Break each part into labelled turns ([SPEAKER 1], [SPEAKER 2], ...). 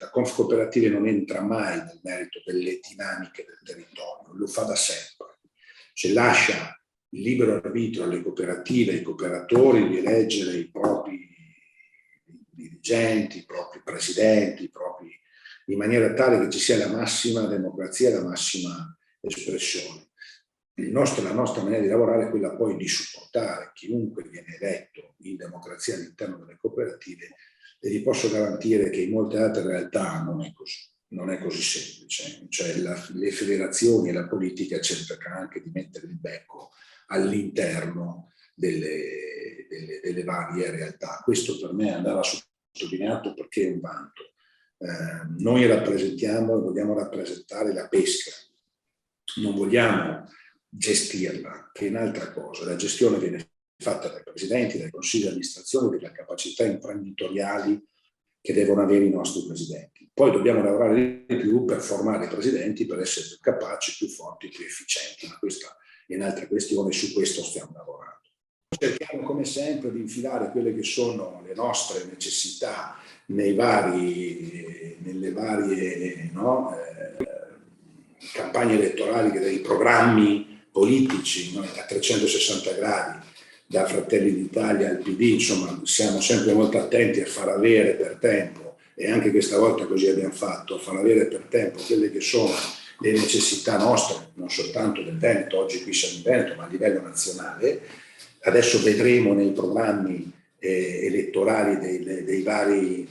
[SPEAKER 1] La Confcooperative non entra mai nel merito delle dinamiche del territorio, lo fa da sempre. Se lascia il libero arbitrio alle cooperative, ai cooperatori di eleggere i propri dirigenti, i propri presidenti, in maniera tale che ci sia la massima democrazia, la massima espressione. La nostra maniera di lavorare è quella poi di supportare chiunque viene eletto in democrazia all'interno delle cooperative, e vi posso garantire che in molte altre realtà non è così semplice. Cioè le federazioni e la politica cercano anche di mettere il becco all'interno delle varie realtà. Questo per me andava sottolineato perché è un vanto. Noi rappresentiamo e vogliamo rappresentare la pesca, non vogliamo gestirla, che è un'altra cosa. La gestione viene fatta dai presidenti, dai consigli di amministrazione, delle capacità imprenditoriali che devono avere i nostri presidenti. Poi dobbiamo lavorare di più per formare i presidenti, per essere più capaci, più forti, più efficienti. Ma questa è un'altra questione, su questo stiamo lavorando. Cerchiamo come sempre di infilare quelle che sono le nostre necessità nelle varie campagne elettorali, dei programmi politici, a 360 gradi, da Fratelli d'Italia al PD. Insomma, siamo sempre molto attenti a far avere per tempo, e anche questa volta così abbiamo fatto, a far avere per tempo quelle che sono le necessità nostre, non soltanto del Veneto, oggi qui siamo in Veneto, ma a livello nazionale. Adesso vedremo nei programmi elettorali dei vari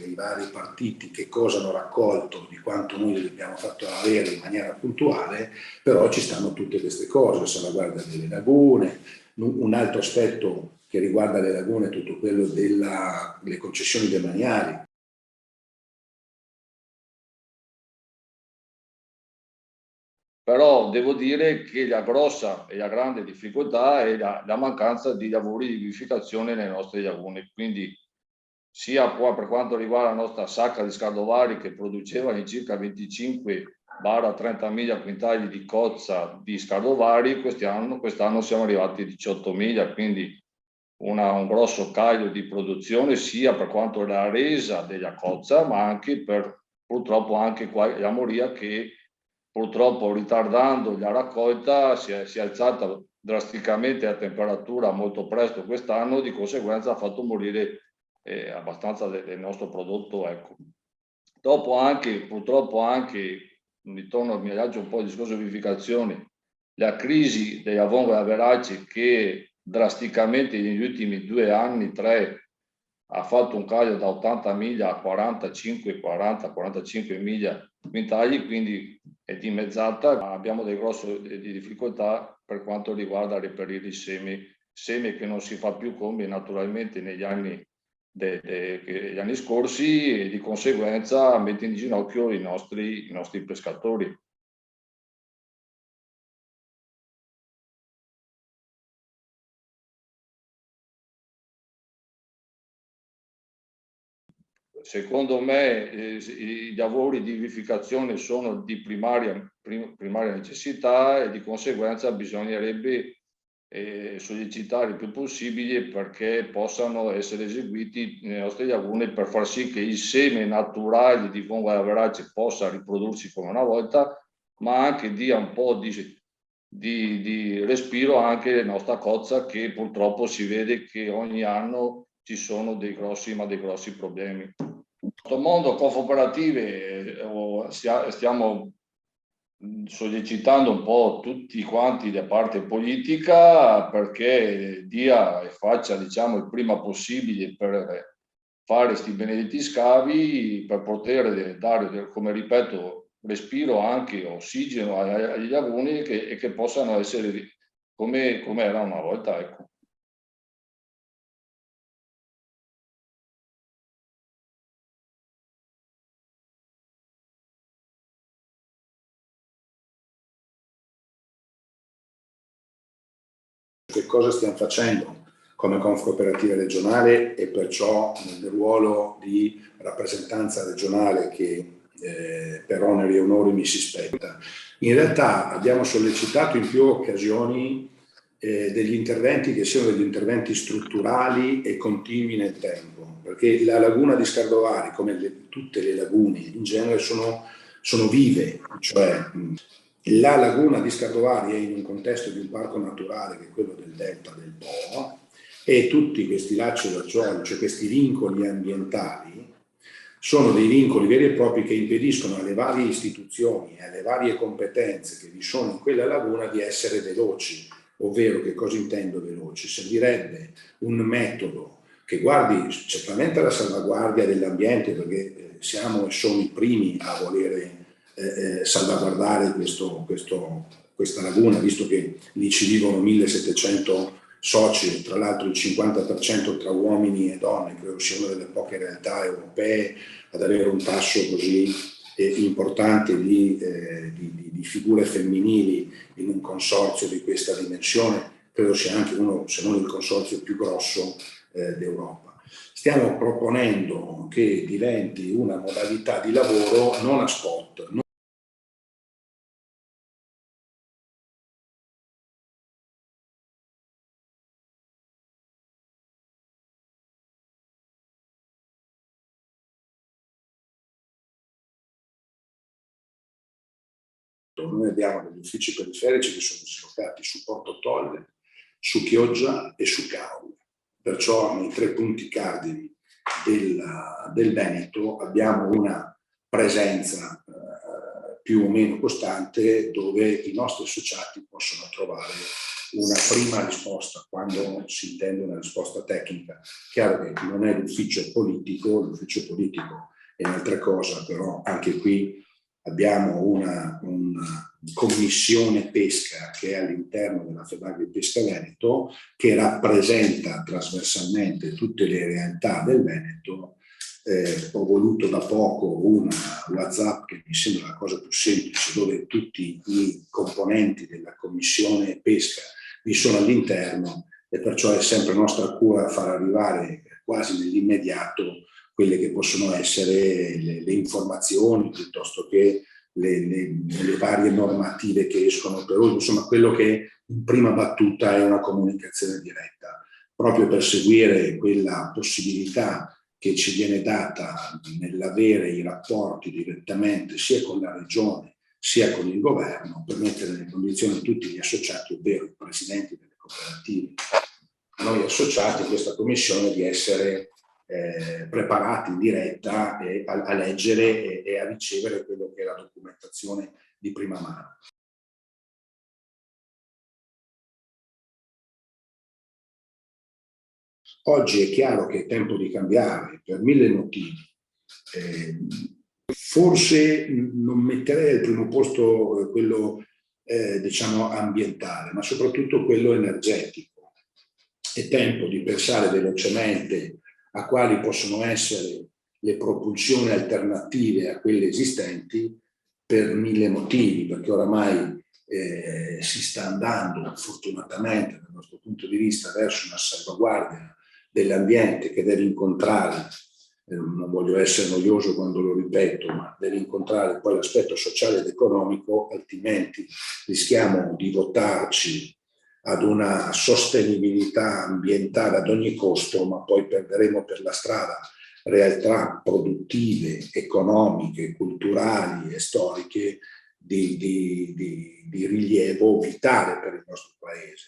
[SPEAKER 1] partiti che cosa hanno raccolto, di quanto noi li abbiamo fatto avere in maniera puntuale, però ci stanno tutte queste cose, salvaguardia delle lagune. Un altro aspetto che riguarda le lagune è tutto quello delle concessioni demaniali.
[SPEAKER 2] Però devo dire che la grossa e la grande difficoltà è la mancanza di lavori di vivificazione nelle nostre lagune. Quindi sia per quanto riguarda la nostra sacca di Scardovari, che produceva in circa 25-30.000 quintali di cozza di Scardovari, quest'anno siamo arrivati a 18.000, quindi un grosso caglio di produzione sia per quanto la resa della cozza, ma anche purtroppo anche la moria, che purtroppo ritardando la raccolta si è alzata drasticamente a temperatura molto presto quest'anno, di conseguenza ha fatto morire abbastanza del nostro prodotto. Ecco. Dopo purtroppo mi allaccio un po' al discorso di vivificazione, la crisi della vongola verace, che drasticamente negli ultimi 2 anni, 3, ha fatto un caglio da 80.000 a 40-45.000 quintali, quindi è dimezzata. Andiamo delle grosse difficoltà per quanto riguarda reperire il seme che non si fa più come naturalmente negli anni scorsi, e di conseguenza mette in ginocchio i nostri pescatori. Secondo me i lavori di vivificazione sono di primaria necessità, e di conseguenza bisognerebbe sollecitare il più possibile perché possano essere eseguiti nelle nostre lagune, per far sì che il seme naturale di vongola verace possa riprodursi come una volta, ma anche dia un po' di respiro anche alla nostra cozza, che purtroppo si vede che ogni anno ci sono dei grossi problemi. In questo mondo Confcooperative stiamo sollecitando un po' tutti quanti da parte politica perché dia e faccia, diciamo, il prima possibile per fare questi benedetti scavi, per poter dare, come ripeto, respiro, anche ossigeno agli laguni, e che possano essere come era una volta, ecco.
[SPEAKER 1] Che cosa stiamo facendo come Confcooperativa regionale, e perciò nel ruolo di rappresentanza regionale che per oneri e onori mi si spetta. In realtà abbiamo sollecitato in più occasioni degli interventi che siano degli interventi strutturali e continui nel tempo, perché la laguna di Scardovari, come tutte le lagune in genere, sono vive, cioè la laguna di Scardovari è in un contesto di un parco naturale che è quello del delta del Po, e tutti questi lacci e lacciuoli, cioè questi vincoli ambientali, sono dei vincoli veri e propri che impediscono alle varie istituzioni e alle varie competenze che vi sono in quella laguna di essere veloci. Ovvero, che cosa intendo veloci? Servirebbe un metodo che guardi certamente alla salvaguardia dell'ambiente, perché siamo e sono i primi a volere salvaguardare questa laguna, visto che lì ci vivono 1700 soci, tra l'altro il 50% tra uomini e donne, credo sia una delle poche realtà europee ad avere un tasso così importante di figure femminili in un consorzio di questa dimensione, credo sia anche uno, se non il consorzio più grosso d'Europa. Stiamo proponendo che diventi una modalità di lavoro non a spot, noi abbiamo degli uffici periferici che sono dislocati su Porto Tolle, su Chioggia e su Caule. Perciò nei 3 punti cardini del Veneto abbiamo una presenza più o meno costante, dove i nostri associati possono trovare una prima risposta quando si intende una risposta tecnica. Chiaro che non è l'ufficio politico è un'altra cosa, però anche qui abbiamo una commissione pesca che è all'interno della FEBAGRI Pesca Veneto, che rappresenta trasversalmente tutte le realtà del Veneto. Ho voluto da poco una WhatsApp che mi sembra la cosa più semplice, dove tutti i componenti della commissione pesca vi sono all'interno, e perciò è sempre nostra cura far arrivare quasi nell'immediato quelle che possono essere le informazioni, piuttosto che le varie normative che escono per uso, insomma quello che in prima battuta è una comunicazione diretta, proprio per seguire quella possibilità che ci viene data nell'avere i rapporti direttamente sia con la regione sia con il governo, per mettere nelle condizioni tutti gli associati, ovvero i presidenti delle cooperative, noi associati a questa commissione, di essere preparati in diretta a leggere e a ricevere quello che è la documentazione di prima mano. Oggi è chiaro che è tempo di cambiare per 1000 motivi. Forse non metterei al primo posto quello diciamo ambientale, ma soprattutto quello energetico. È tempo di pensare velocemente a quali possono essere le propulsioni alternative a quelle esistenti, per 1000 motivi, perché oramai si sta andando fortunatamente dal nostro punto di vista verso una salvaguardia dell'ambiente che deve incontrare, non voglio essere noioso quando lo ripeto, ma deve incontrare poi l'aspetto sociale ed economico, altrimenti rischiamo di votarci ad una sostenibilità ambientale ad ogni costo, ma poi perderemo per la strada realtà produttive, economiche, culturali e storiche di rilievo vitale per il nostro Paese.